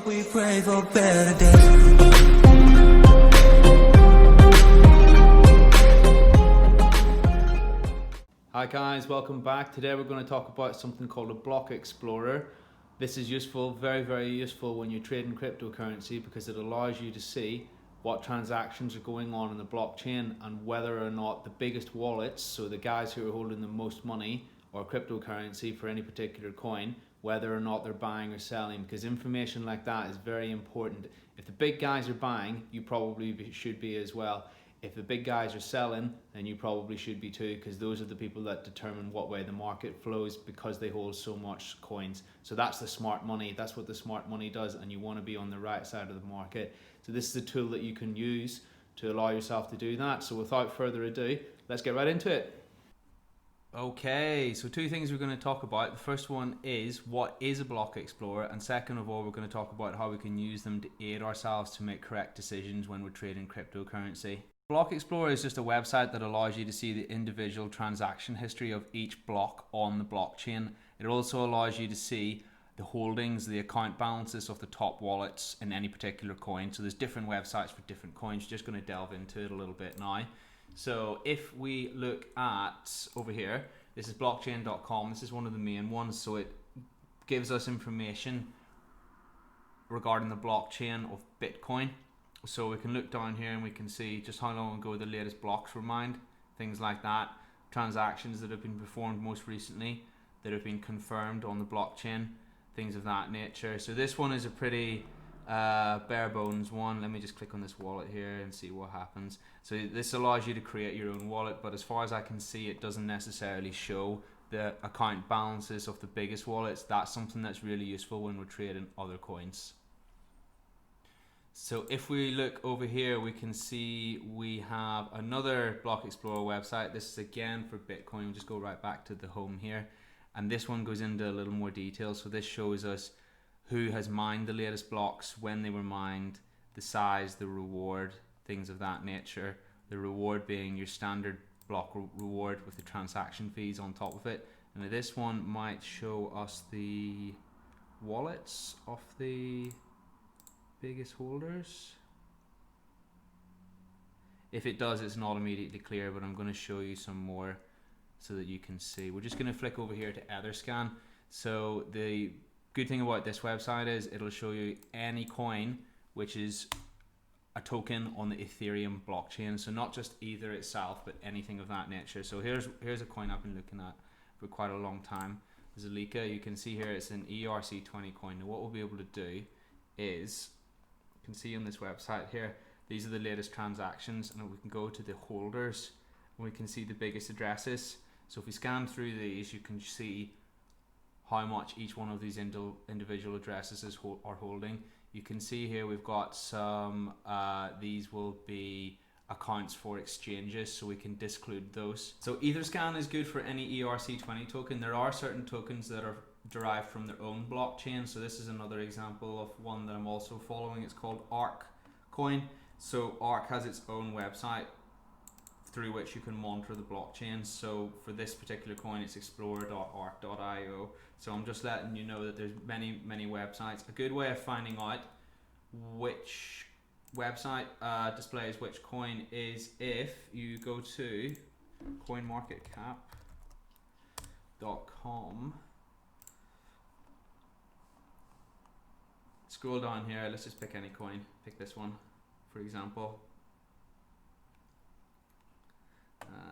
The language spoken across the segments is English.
We pray for better days. Hi guys, welcome back. Today we're going to talk about something called a block explorer. This is useful, very useful when you're trading cryptocurrency, because it allows you to see what transactions are going on in the blockchain and whether or not the biggest wallets, so the guys who are holding the most money or cryptocurrency for any particular coin, whether or not they're buying or selling, because information like that is very important. If the big guys are buying, you probably should be as well. If the big guys are selling, then you probably should be too, because those are the people that determine what way the market flows, because they hold so much coins. So that's the smart money. That's what the smart money does, and you want to be on the right side of the market. So this is a tool that you can use to allow yourself to do that. So without further ado, let's get right into it. Okay, so two things we're going to talk about. The first one is what is a block explorer, and second of all, we're going to talk about how we can use them to aid ourselves to make correct decisions when we're trading cryptocurrency. Block Explorer is just a website that allows you to see the individual transaction history of each block on the blockchain. It also allows you to see the holdings, the account balances of the top wallets in any particular coin. So there's different websites for different coins. We're just going to delve into it a little bit now. So if we look at over here, this is blockchain.com. This is one of the main ones. So it gives us information regarding the blockchain of Bitcoin. So we can look down here and we can see just how long ago the latest blocks were mined, things like that, transactions that have been performed most recently, that have been confirmed on the blockchain, things of that nature. So this one is a pretty bare bones one. Let me just click on this wallet here and see what happens. So this allows you to create your own wallet, but as far as I can see, it doesn't necessarily show the account balances of the biggest wallets. That's something that's really useful when we're trading other coins. So if we look over here, we can see we have another Block Explorer website. This is again for Bitcoin. We'll just go right back to the home here. And this one goes into a little more detail. So this shows us who has mined the latest blocks, when they were mined, the size, the reward, things of that nature. The reward being your standard block reward with the transaction fees on top of it. And this one might show us the wallets of the biggest holders. If it does, it's not immediately clear, but I'm going to show you some more so that you can see. We're just going to flick over here to Etherscan. So the good thing about this website is it'll show you any coin which is a token on the Ethereum blockchain. So not just Ether itself, but anything of that nature. So here's a coin I've been looking at for quite a long time. Zalika. You can see here it's an ERC20 coin. Now what we'll be able to do is, can see on this website here, these are the latest transactions, and we can go to the holders and we can see the biggest addresses. So if we scan through these, you can see how much each one of these individual addresses are holding. You can see here we've got some, these will be accounts for exchanges, so we can disclude those. So Etherscan is good for any ERC20 token. There are certain tokens that are derived from their own blockchain. So this is another example of one that I'm also following. It's called Arc coin. So Arc has its own website through which you can monitor the blockchain. So for this particular coin, it's explorer.arc.io. So I'm just letting you know that there's many websites. A good way of finding out which website displays which coin is if you go to coinmarketcap.com. Scroll down here, let's just pick any coin, pick this one for example.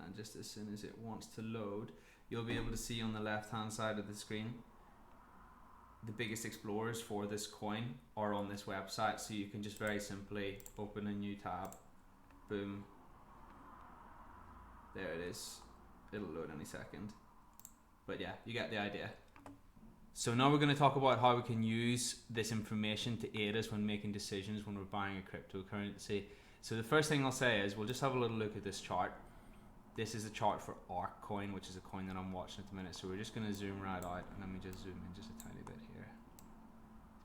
And just as soon as it wants to load, you'll be able to see on the left hand side of the screen the biggest explorers for this coin are on this website. So you can just very simply open a new tab, boom, there it is. It'll load any second, but yeah, you get the idea. So now we're going to talk about how we can use this information to aid us when making decisions when we're buying a cryptocurrency. So the first thing I'll say is we'll just have a little look at this chart. This is a chart for Arc coin, which is a coin that I'm watching at the minute. So we're just going to zoom right out, and let me just zoom in just a tiny bit here. It's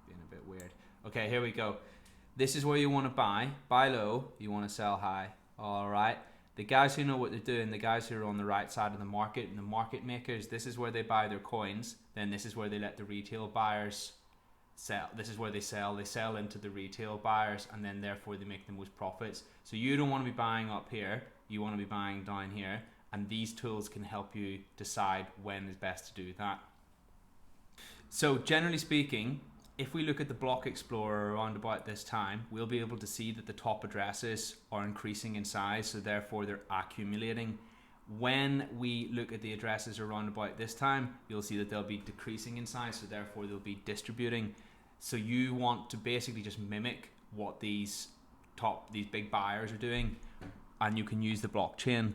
being a bit weird. Okay, here we go. This is where you want to buy low, you want to sell high. All right. The guys who know what they're doing, the guys who are on the right side of the market, and the market makers, this is where they buy their coins. Then this is where they let the retail buyers sell. This is where they sell into the retail buyers, and then therefore they make the most profits. So you don't want to be buying up here, you want to be buying down here, and these tools can help you decide when is best to do that. So generally speaking, if we look at the block explorer around about this time, we'll be able to see that the top addresses are increasing in size, so therefore they're accumulating. When we look at the addresses around about this time, you'll see that they'll be decreasing in size, so therefore they'll be distributing. So you want to basically just mimic what these big buyers are doing, and you can use the blockchain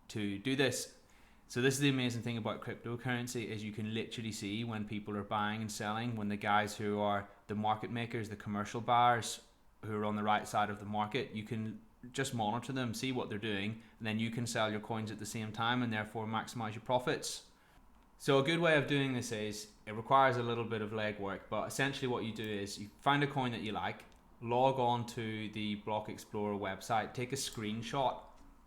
to do this. So this is the amazing thing about cryptocurrency, is you can literally see when people are buying and selling, when the guys who are the market makers, the commercial buyers who are on the right side of the market, you can just monitor them, see what they're doing, and then you can sell your coins at the same time and therefore maximize your profits. So a good way of doing this is, it requires a little bit of legwork, but essentially what you do is you find a coin that you like, log on to the Block Explorer website, take a screenshot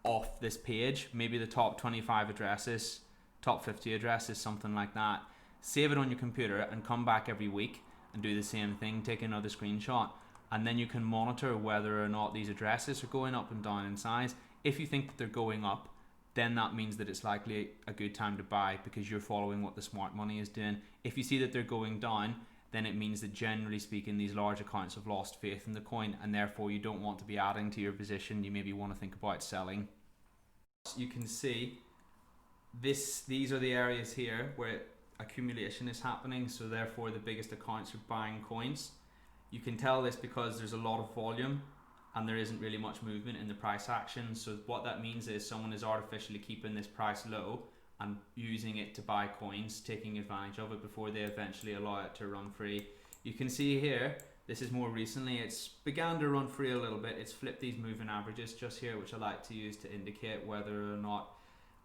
off this page, maybe the top 25 addresses, top 50 addresses, something like that. Save it on your computer and come back every week and do the same thing, take another screenshot, and then you can monitor whether or not these addresses are going up and down in size. If you think that they're going up, then that means that it's likely a good time to buy because you're following what the smart money is doing. If you see that they're going down, then it means that generally speaking these large accounts have lost faith in the coin, and therefore you don't want to be adding to your position. You maybe want to think about selling. You can see these are the areas here where accumulation is happening, so therefore the biggest accounts are buying coins. You can tell this because there's a lot of volume and there isn't really much movement in the price action. So what that means is someone is artificially keeping this price low and using it to buy coins, taking advantage of it before they eventually allow it to run free. You can see here, this is more recently, it's began to run free a little bit. It's flipped these moving averages just here, which I like to use to indicate whether or not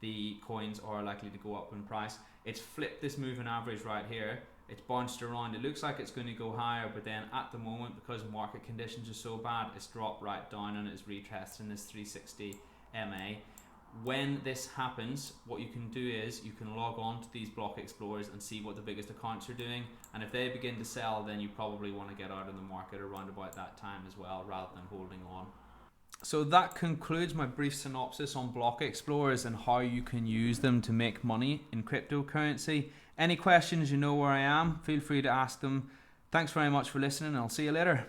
the coins are likely to go up in price. It's flipped this moving average right here. It's bounced around. It looks like it's going to go higher, but then at the moment, because market conditions are so bad, it's dropped right down and it's retesting this 360 MA. When this happens, what you can do is you can log on to these block explorers and see what the biggest accounts are doing, and if they begin to sell, then you probably want to get out of the market around about that time as well, rather than holding on. So that concludes my brief synopsis on block explorers and how you can use them to make money in cryptocurrency. Any questions, you know where I am. Feel free to ask them. Thanks very much for listening, and I'll see you later.